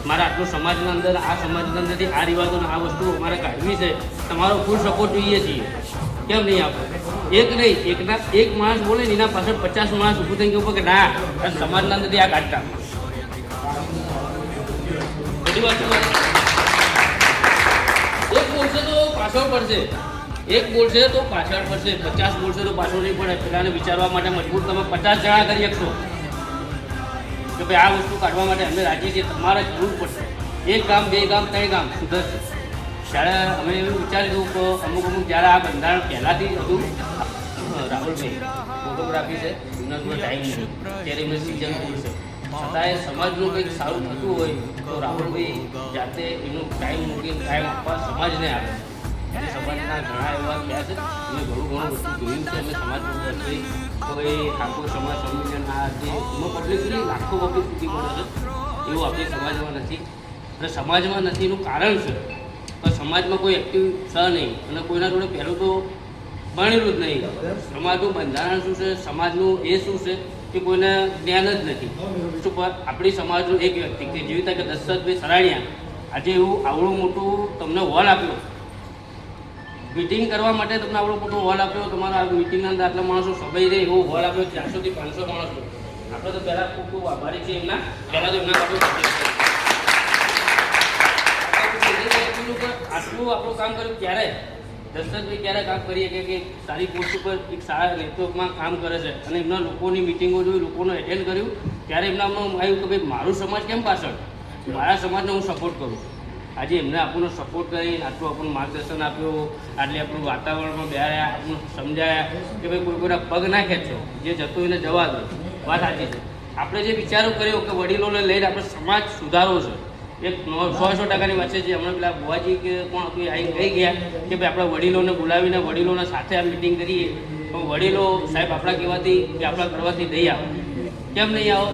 મારા આટલું સમાજના અંદર આ સમાજના અંદરથી આ રિવાજોને આ વસ્તુ અમારે કાઢવી છે, તમારો ફૂલ સપોર્ટ જોઈએ છીએ. કેમ નહીં આપો? એક નહીં, એક માણસ બોલે ને એના પાછળ 50 માણસ ઊભું થઈ ગયું કે ના સમાજના અંદરથી આ કાઢતા. બધી વાત એક બોલશે તો પાછળ પડશે, એક બોલશે તો પાછળ પડશે, 50 બોલશે તો પાછળ નહીં પડે. પેલાને વિચારવા માટે મજબૂર તમે 50 જણા કરી શકશો કે ભાઈ આ વસ્તુ કાઢવા માટે અમે રાજી છીએ, તમારે જરૂર પડશે. 1 ગામ 2 ગામ 3 ગામ સુધરશે. ત્યારે અમે એવું વિચાર્યું કે અમુક જ્યારે આ બંધારણ પહેલાંથી હતું, રાહુલભાઈ ફોટોગ્રાફી છે એમના જોડે ટાઈમ નથી, ત્યારે એમને સિઝન પૂરું છે, છતાંય સમાજનું કંઈક સારું થતું હોય તો રાહુલભાઈ જાતે એનું ટાઈમ મૂકીને ટાઈમ આપવા સમાજને આપે. સમાજના ઘણા એવા ગયા છે, અમે ઘણું વસ્તુ જોયું છે. અમે સમાજ વર્ષથી તો એ ઠાકોર સમાજ સંમેલન આ જે એમાં પબ્લિકની લાખો પબ્લિક સુધી મળે છે, એવું આપણી સમાજમાં નથી. અને સમાજમાં નથી એનું કારણ છે તો સમાજમાં કોઈ એક્ટિવ છે નહીં અને કોઈના જોડે પહેલું તો ભણેલું જ નહીં. સમાજનું બંધારણ શું છે, સમાજનું એ શું છે કે કોઈને જ્ઞાન જ નથી. શું પર આપણી સમાજનું એક વ્યક્તિ કે જેવી રીતે કે દશરથભાઈ સરાણિયા આજે એવું આવડું મોટું તમને હોલ આપ્યો, મિટિંગ કરવા માટે તમને આવડો મોટો હોલ આપ્યો, તમારા મિટિંગના અંદર આટલા માણસો સભાઈ રહે એવો હોલ આપ્યો, 400 થી 500 માણસો. આપણે તો પહેલાં ખૂબ ખૂબ આભારી છીએ એમના. પહેલાં તો એમના આટલું આપણું કામ કર્યું. ક્યારે દશરથભાઈ ક્યારે કામ કરીએ કે સારી પોસ્ટ ઉપર એક સારા નેતૃત્વમાં કામ કરે છે અને એમના લોકોની મિટિંગો જોઈ, લોકોને એટેન્ડ કર્યું, ત્યારે એમનામાં આવ્યું કે ભાઈ મારું સમાજ કેમ પાછળ, મારા સમાજને હું સપોર્ટ કરું. આજે એમને આપણને સપોર્ટ કરીને આટલું આપણું માર્ગદર્શન આપ્યું, આટલી આપણું વાતાવરણમાં બેહાડ્યા, આપણને સમજાયા કે ભાઈ કોઈના પગ ના ખેંચો, જે જતો એને જવા દો. વાત સાચી છે. આપણે જે વિચારો કર્યો કે વડીલોને લઈને આપણે સમાજ સુધારો છે, એક 100% વાત છે. જે હમણાં પેલા બુવાજી કે કોણ હતું આવી કહી ગયા કે ભાઈ આપણા વડીલોને બોલાવીને વડીલોના સાથે આ મિટિંગ કરીએ, તો વડીલો સાહેબ આપણા કહેવાથી કે આપણા કરવાથી નહીં આવે. કેમ નહીં આવો?